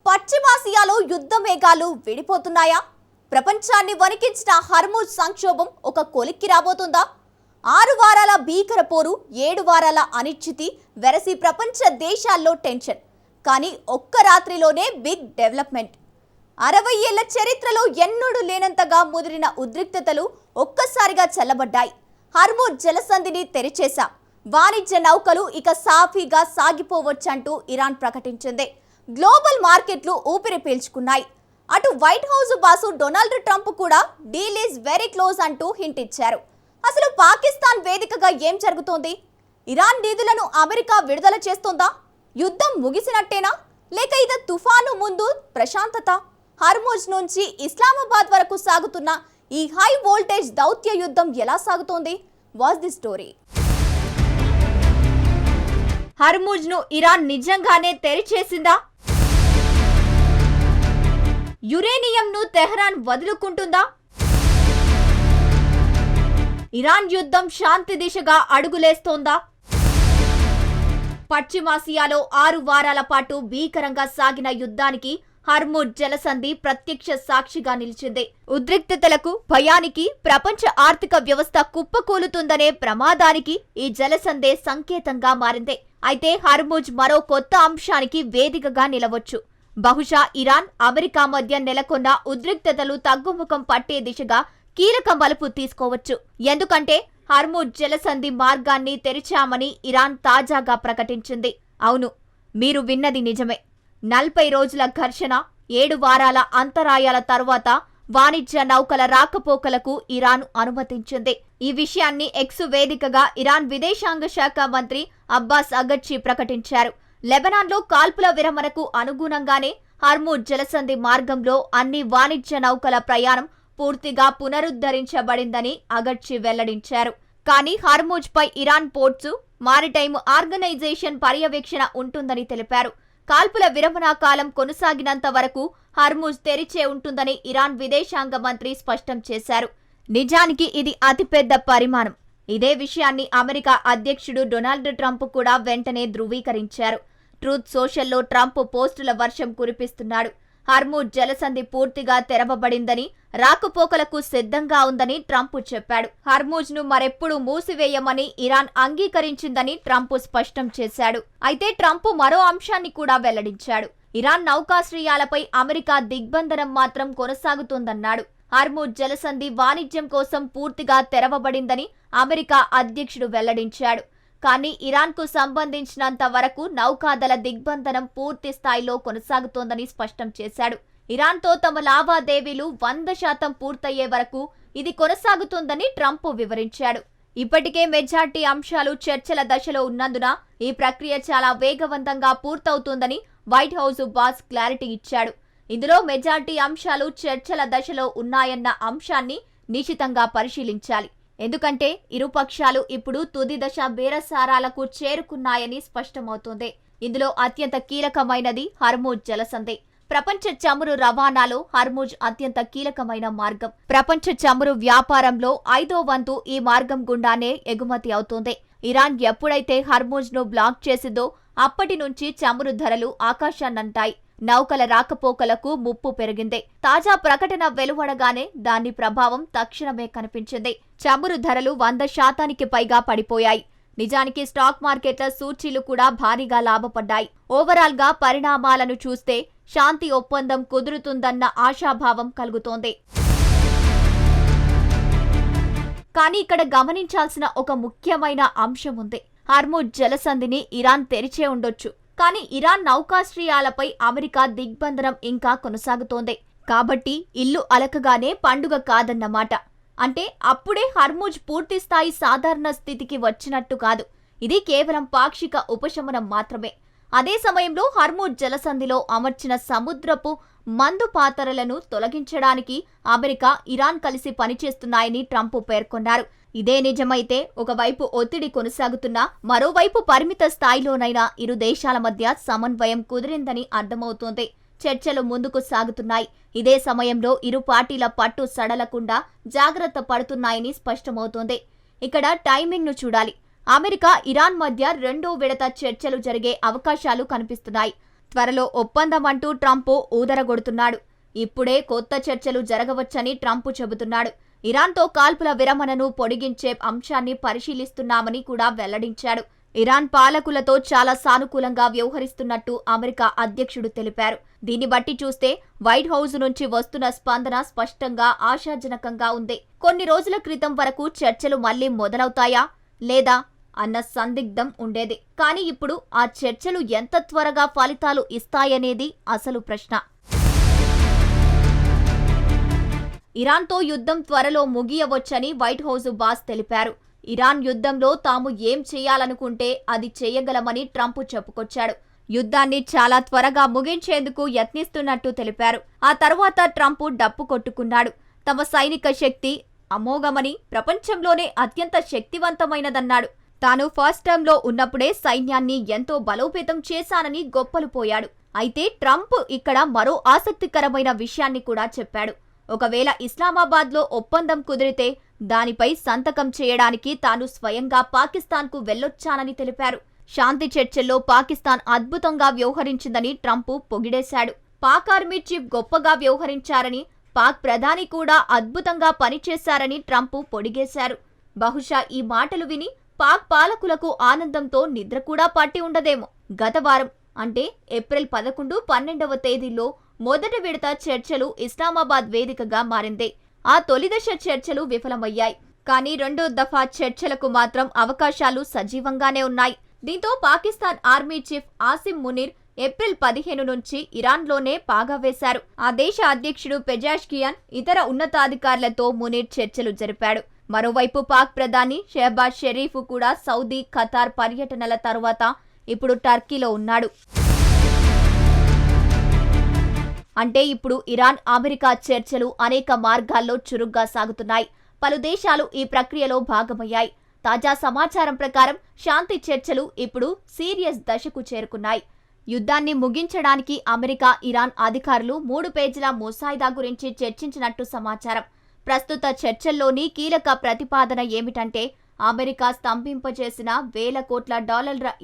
పశ్చిమాసియాలో యుద్ధ మేఘాలు విడిపోతున్నాయా? ప్రపంచాన్ని వణికించిన హర్ముజ్ సంక్షోభం ఒక కొలిక్కి రాబోతుందా? 6 వారాల భీకర పోరు, 7 వారాల అనిశ్చితి వెరసి ప్రపంచ దేశాల్లో టెన్షన్. కానీ ఒక్క రాత్రిలోనే బిగ్ డెవలప్మెంట్. 60 ఏళ్ల చరిత్రలో ఎన్నడూ లేనంతగా ముదిరిన ఉద్రిక్తతలు ఒక్కసారిగా చల్లబడ్డాయి. హర్ముజ్ జలసంధిని తెరిచేశాం, వాణిజ్య నౌకలు ఇక సాఫీగా సాగిపోవచ్చంటూ ఇరాన్ ప్రకటించింది. గ్లోబల్ మార్కెట్లు ఊపిరి పీల్చుకున్నాయి. అటు white house boss Donald Trump కూడా డీల్ ఈజ్ వెరీ క్లోజ్ అంటూ హింట్ ఇచ్చారు. అసలు పాకిస్తాన్ వేదికగా ఏం జరుగుతోంది? ఇరాన్ నిధులను అమెరికా విడుదల చేస్తోందా? యుద్ధం ముగిసినట్టేనా, లేక ఇది తుఫాను ముందు ప్రశాంతత? హర్ముజ్ నుంచి ఇస్లామాబాద్ వరకు సాగుతున్న ఈ హై వోల్టేజ్ దౌత్య యుద్ధం ఎలా సాగుతోంది? Watch the story. హర్ముజ్ ను ఇరాన్ నిజంగానే తెరిచేసిందా? యురేనియంను తెహ్రాన్ వదులుకుంటుందా? ఇరాన్ యుద్ధం శాంతి దిశగా అడుగులేస్తోందా? పశ్చిమాసియాలో 6 వారాల పాటు భీకరంగా సాగిన యుద్ధానికి హర్ముజ్ జలసంధి ప్రత్యక్ష సాక్షిగా నిలిచింది. ఉద్రిక్తతలకు, భయానికి, ప్రపంచ ఆర్థిక వ్యవస్థ కుప్పకూలుతుందనే ప్రమాదానికి ఈ జలసంధే సంకేతంగా మారింది. అయితే హర్ముజ్ మరో కొత్త అంశానికి వేదికగా నిలవచ్చు. బహుశా ఇరాన్, అమెరికా మధ్య నెలకొన్న ఉద్రిక్తతలు తగ్గుముఖం పట్టే దిశగా కీలక మలుపు తీసుకోవచ్చు. ఎందుకంటే హర్ముజ్ జలసంధి మార్గాన్ని తెరిచామని ఇరాన్ తాజాగా ప్రకటించింది. అవును, మీరు విన్నది నిజమే. 40 రోజుల ఘర్షణ, 7 వారాల అంతరాయాల తర్వాత వాణిజ్య నౌకల రాకపోకలకు ఇరాన్ అనుమతించింది. ఈ విషయాన్ని ఎక్స్ వేదికగా ఇరాన్ విదేశాంగ శాఖ మంత్రి అబ్బాస్ అగర్చి ప్రకటించారు. లెబనాన్లో కాల్పుల విరమణకు అనుగుణంగానే హర్ముజ్ జలసంధి మార్గంలో అన్ని వాణిజ్య నౌకల ప్రయాణం పూర్తిగా పునరుద్ధరించబడిందని అగర్చి వెల్లడించారు. కానీ హర్ముజ్ పై ఇరాన్ పోర్ట్స్, మారిటైమ్ ఆర్గనైజేషన్ పర్యవేక్షణ ఉంటుందని తెలిపారు. కాల్పుల విరమణ కాలం కొనసాగినంత వరకు హర్ముజ్ తెరిచే ఉంటుందని ఇరాన్ విదేశాంగ మంత్రి స్పష్టం చేశారు. నిజానికి ఇది అతిపెద్ద పరిమాణం. ఇదే విషయాన్ని అమెరికా అధ్యక్షుడు డొనాల్డ్ ట్రంప్ కూడా వెంటనే ధృవీకరించారు. ట్రూత్ సోషల్లో ట్రంప్ పోస్టుల వర్షం కురిపిస్తున్నాడు. హర్ముజ్ జలసంధి పూర్తిగా తెరవబడిందని, రాకపోకలకు సిద్ధంగా ఉందని ట్రంప్ చెప్పాడు. హర్ముజ్ ను మరెప్పుడు మూసివేయమని ఇరాన్ అంగీకరించిందని ట్రంప్ స్పష్టం చేశాడు. అయితే ట్రంప్ మరో అంశాన్ని కూడా వెల్లడించాడు. ఇరాన్ నౌకాశ్రయాలపై అమెరికా దిగ్బంధనం మాత్రం కొనసాగుతోందన్నాడు. హర్ముజ్ జలసంధి వాణిజ్యం కోసం పూర్తిగా తెరవబడిందని అమెరికా అధ్యక్షుడు వెల్లడించాడు. కానీ ఇరాన్కు సంబంధించినంత వరకు నౌకాదళ దిగ్బంధనం పూర్తి స్థాయిలో కొనసాగుతోందని స్పష్టం చేశాడు. ఇరాన్తో తమ లావాదేవీలు 100% పూర్తయ్యే వరకు ఇది కొనసాగుతోందని ట్రంప్ వివరించాడు. ఇప్పటికే మెజార్టీ అంశాలు చర్చల దశలో ఉన్నందున ఈ ప్రక్రియ చాలా వేగవంతంగా పూర్తవుతుందని వైట్ హౌస్ బాస్ క్లారిటీ ఇచ్చాడు. ఇందులో మెజార్టీ అంశాలు చర్చల దశలో ఉన్నాయన్న అంశాన్ని నిశితంగా పరిశీలించాలి. ఎందుకంటే ఇరుపక్షాలు ఇప్పుడు తుది దశ బేరసారాలకు చేరుకున్నాయని స్పష్టమవుతోంది. ఇందులో అత్యంత కీలకమైనది హర్ముజ్ జలసంధి. ప్రపంచ చమురు రవాణాలో హర్ముజ్ అత్యంత కీలకమైన మార్గం. ప్రపంచ చమురు వ్యాపారంలో 5వ వంతు ఈ మార్గం గుండానే ఎగుమతి అవుతోంది. ఇరాన్ ఎప్పుడైతే హర్ముజ్ ను బ్లాక్ చేసిందో అప్పటి నుంచి చమురు ధరలు ఆకాశాన్నంటాయి. నౌకల రాకపోకలకు ముప్పు పెరిగింది. తాజా ప్రకటన వెలువడగానే దాని ప్రభావం తక్షణమే కనిపించింది. చమురు ధరలు 100% పైగా పడిపోయాయి. నిజానికి స్టాక్ మార్కెట్ల సూచీలు కూడా భారీగా లాభపడ్డాయి. ఓవరాల్ గా పరిణామాలను చూస్తే శాంతి ఒప్పందం కుదురుతుందన్న ఆశాభావం కలుగుతోంది. కానీ ఇక్కడ గమనించాల్సిన ఒక ముఖ్యమైన అంశం ఉంది. హర్ముజ్ జలసంధిని ఇరాన్ తెరిచే ఉండొచ్చు, కానీ ఇరాన్ నౌకాశ్రయాలపై అమెరికా దిగ్బంధనం ఇంకా కొనసాగుతోంది. కాబట్టి ఇల్లు అలకగానే పండుగ కాదన్నమాట. అంటే అప్పుడే హర్ముజ్ పూర్తిస్థాయి సాధారణ స్థితికి వచ్చినట్టు కాదు. ఇది కేవలం పాక్షిక ఉపశమనం మాత్రమే. అదే సమయంలో హర్ముజ్ జలసంధిలో అమర్చిన సముద్రపు మందు పాతరలను తొలగించడానికి అమెరికా, ఇరాన్ కలిసి పనిచేస్తున్నాయని ట్రంప్ పేర్కొన్నారు. ఇదే నిజమైతే ఒకవైపు ఒత్తిడి కొనసాగుతున్నా మరోవైపు పరిమిత స్థాయిలోనైనా ఇరు దేశాల మధ్య సమన్వయం కుదిరిందని అర్థమవుతోంది. చర్చలు ముందుకు సాగుతున్నాయి. ఇదే సమయంలో ఇరు పార్టీల పట్టు సడలకుండా జాగ్రత్త పడుతున్నాయని స్పష్టమవుతోంది. ఇక్కడ టైమింగ్ ను చూడాలి. అమెరికా, ఇరాన్ మధ్య 2వ విడత చర్చలు జరిగే అవకాశాలు కనిపిస్తున్నాయి. త్వరలో ఒప్పందం అంటూ ట్రంప్ ఊదరగొడుతున్నాడు. ఇప్పుడే కొత్త చర్చలు జరగవచ్చని ట్రంప్ చెబుతున్నాడు. ఇరాన్తో కాల్పుల విరమణను పొడిగించే అంశాన్ని పరిశీలిస్తున్నామని కూడా వెల్లడించాడు. ఇరాన్ పాలకులతో చాలా సానుకూలంగా వ్యవహరిస్తున్నట్టు అమెరికా అధ్యక్షుడు తెలిపారు. దీన్ని బట్టి చూస్తే వైట్ హౌస్ నుంచి వస్తున్న స్పందన స్పష్టంగా ఆశాజనకంగా ఉంది. కొన్ని రోజుల క్రితం వరకు చర్చలు మళ్లీ మొదలవుతాయా లేదా అన్న సందిగ్ధం ఉండేది. కానీ ఇప్పుడు ఆ చర్చలు ఎంత త్వరగా ఫలితాలు ఇస్తాయనేది అసలు ప్రశ్న. ఇరాన్తో యుద్ధం త్వరలో ముగియవచ్చని వైట్ హౌస్ బాస్ తెలిపారు. ఇరాన్ యుద్ధంలో తాము ఏం చేయాలనుకుంటే అది చేయగలమని ట్రంప్ చెప్పుకొచ్చాడు. యుద్ధాన్ని చాలా త్వరగా ముగించేందుకు యత్నిస్తున్నట్టు తెలిపారు. ఆ తర్వాత ట్రంప్ డప్పు కొట్టుకున్నాడు. తమ సైనిక శక్తి అమోఘమని, ప్రపంచంలోనే అత్యంత శక్తివంతమైనదన్నాడు. తాను ఫస్ట్ టర్మ్లో ఉన్నప్పుడే సైన్యాన్ని ఎంతో బలోపేతం చేశానని గొప్పలు పోయాడు. అయితే ట్రంప్ ఇక్కడ మరో ఆసక్తికరమైన విషయాన్ని కూడా చెప్పాడు. ఒకవేళ ఇస్లామాబాద్లో ఒప్పందం కుదిరితే దానిపై సంతకం చేయడానికి తాను స్వయంగా పాకిస్తాన్కు వెళ్లొచ్చానని తెలిపారు. శాంతి చర్చల్లో పాకిస్తాన్ అద్భుతంగా వ్యవహరించిందని ట్రంప్ పొగిడేశాడు. పాక్ ఆర్మీ చీఫ్ గొప్పగా వ్యవహరించారని, పాక్ ప్రధాని కూడా అద్భుతంగా పనిచేశారని ట్రంప్ పొడిగేశారు. బహుశా ఈ మాటలు విని పాక్ పాలకులకు ఆనందంతో నిద్ర కూడా పట్టి ఉండదేమో. గత వారం అంటే ఏప్రిల్ 11, 12వ తేదీల్లో మొదటి విడత చర్చలు ఇస్లామాబాద్ వేదికగా మారింది. ఆ తొలిదశ చర్చలు విఫలమయ్యాయి. కానీ రెండో దఫా చర్చలకు మాత్రం అవకాశాలు సజీవంగానే ఉన్నాయి. దీంతో Pakistan army chief Asim Munir April 15 నుంచి ఇరాన్లోనే పాగా వేశారు. ఆ దేశ అధ్యక్షుడు పెజాష్కియాన్, ఇతర ఉన్నతాధికారులతో మునీర్ చర్చలు జరిపాడు. మరోవైపు పాక్ ప్రధాని షెహబాజ్ షరీఫ్ కూడా సౌదీ, ఖతార్ పర్యటనల తరువాత ఇప్పుడు టర్కీలో ఉన్నాడు. అంటే ఇప్పుడు ఇరాన్, అమెరికా చర్చలు అనేక మార్గాల్లో చురుగ్గా సాగుతున్నాయి. పలు దేశాలు ఈ ప్రక్రియలో భాగమయ్యాయి. తాజా సమాచారం ప్రకారం శాంతి చర్చలు ఇప్పుడు సీరియస్ దశకు చేరుకున్నాయి. యుద్ధాన్ని ముగించడానికి అమెరికా, ఇరాన్ అధికారులు 3 పేజీల ముసాయిదా గురించి చర్చించినట్టు సమాచారం. ప్రస్తుత చర్చల్లోని కీలక ప్రతిపాదన ఏమిటంటే అమెరికా స్తంభింపచేసిన $1,000 కోట్ల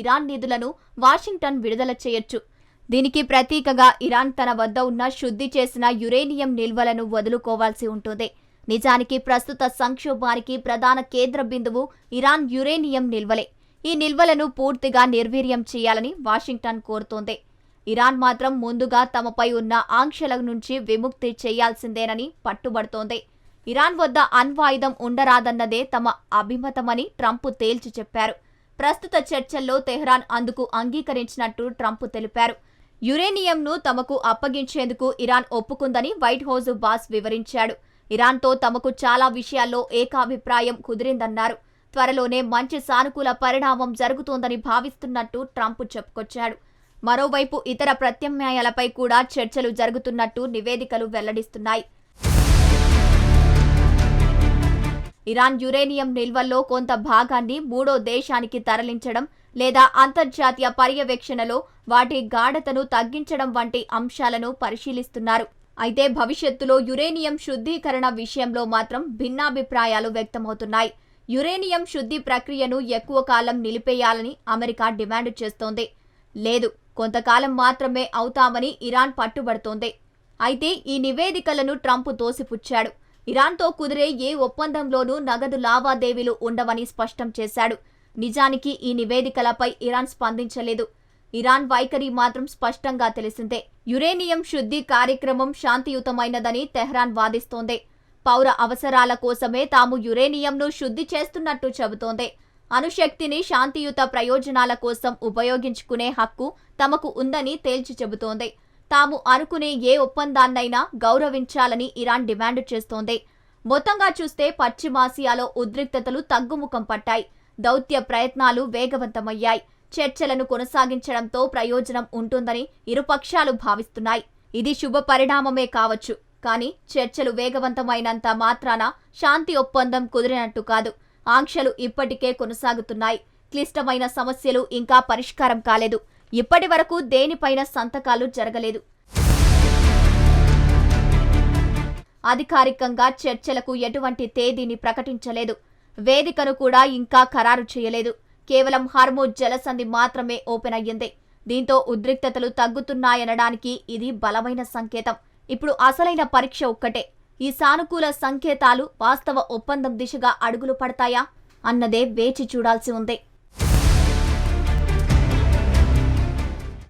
ఇరాన్ నిధులను వాషింగ్టన్ విడుదల చేయొచ్చు. దీనికి ప్రతీకగా ఇరాన్ తన వద్ద ఉన్న శుద్ధి చేసిన యురేనియం నిల్వలను వదులుకోవాల్సి ఉంటుంది. నిజానికి ప్రస్తుత సంక్షోభానికి ప్రధాన కేంద్ర బిందువు ఇరాన్ యురేనియం నిల్వలే. ఈ నిల్వలను పూర్తిగా నిర్వీర్యం చేయాలని వాషింగ్టన్ కోరుతోంది. ఇరాన్ మాత్రం ముందుగా తమపై ఉన్న ఆంక్షల నుంచి విముక్తి చేయాల్సిందేనని పట్టుబడుతోంది. ఇరాన్ వద్ద అణ్వాయుధం ఉండరాదన్నదే తమ అభిమతమని ట్రంప్ తేల్చి చెప్పారు. ప్రస్తుత చర్చల్లో తెహ్రాన్ అందుకు అంగీకరించినట్టు ట్రంప్ తెలిపారు. యురేనియంను తమకు అప్పగించేందుకు ఇరాన్ ఒప్పుకుందని వైట్ హౌస్ బాస్ వివరించాడు. ఇరాన్తో తమకు చాలా విషయాల్లో ఏకాభిప్రాయం కుదిరిందన్నారు. త్వరలోనే మంచి సానుకూల పరిణామం జరుగుతోందని భావిస్తున్నట్టు ట్రంప్ చెప్పుకొచ్చాడు. మరోవైపు ఇతర ప్రత్యామ్నాయాలపై కూడా చర్చలు జరుగుతున్నట్టు నివేదికలు వెల్లడిస్తున్నాయి. ఇరాన్ యురేనియం నిల్వల్లో కొంత భాగాన్ని మూడో దేశానికి తరలించడం లేదా అంతర్జాతీయ పర్యవేక్షణలో వాటి గాఢతను తగ్గించడం వంటి అంశాలను పరిశీలిస్తున్నారు. అయితే భవిష్యత్తులో యురేనియం శుద్ధీకరణ విషయంలో మాత్రం భిన్నాభిప్రాయాలు వ్యక్తమవుతున్నాయి. యురేనియం శుద్ధి ప్రక్రియను ఎక్కువ కాలం నిలిపేయాలని అమెరికా డిమాండ్ చేస్తోంది. లేదు, కొంతకాలం మాత్రమే అవుతామని ఇరాన్ పట్టుబడుతోంది. అయితే ఈ నివేదికలను ట్రంప్ తోసిపుచ్చాడు. ఇరాన్తో కుదిరే ఏ ఒప్పందంలోనూ నగదు లావాదేవీలు ఉండవని స్పష్టం చేశాడు. నిజానికి ఈ నివేదికలపై ఇరాన్ స్పందించలేదు. ఇరాన్ వైఖరి మాత్రం స్పష్టంగా తెలిసిందే. యురేనియం శుద్ధి కార్యక్రమం శాంతియుతమైనదని తెహ్రాన్ వాదిస్తోంది. పౌర అవసరాల కోసమే తాము యురేనియంను శుద్ధి చేస్తున్నట్టు చెబుతోంది. అణుశక్తిని శాంతియుత ప్రయోజనాల కోసం ఉపయోగించుకునే హక్కు తమకు ఉందని తేల్చి చెబుతోంది. తాము అనుకునే ఏ ఒప్పందాన్నైనా గౌరవించాలని ఇరాన్ డిమాండ్ చేస్తోంది. మొత్తంగా చూస్తే పశ్చిమాసియాలో ఉద్రిక్తతలు తగ్గుముఖం పట్టాయి. దౌత్య ప్రయత్నాలు వేగవంతమయ్యాయి. చర్చలను కొనసాగించడంతో ప్రయోజనం ఉంటుందని ఇరుపక్షాలు భావిస్తున్నాయి. ఇది శుభ పరిణామమే కావచ్చు. కానీ చర్చలు వేగవంతమైనంత మాత్రాన శాంతి ఒప్పందం కుదిరినట్టు కాదు. ఆంక్షలు ఇప్పటికే కొనసాగుతున్నాయి. క్లిష్టమైన సమస్యలు ఇంకా పరిష్కారం కాలేదు. ఇప్పటి వరకు దేనిపైన సంతకాలు జరగలేదు. అధికారికంగా చర్చలకు ఎటువంటి తేదీని ప్రకటించలేదు. వేదికను కూడా ఇంకా ఖరారు చేయలేదు. కేవలం హార్మోజ్ జలసంధి మాత్రమే ఓపెన్ అయ్యింది. దీంతో ఉద్రిక్తతలు తగ్గుతున్నాయనడానికి ఇది బలమైన సంకేతం. ఇప్పుడు అసలైన పరీక్ష ఒక్కటే, ఈ సానుకూల సంకేతాలు వాస్తవ ఒప్పందం దిశగా అడుగులు పడతాయా అన్నదే వేచి చూడాల్సి ఉంది.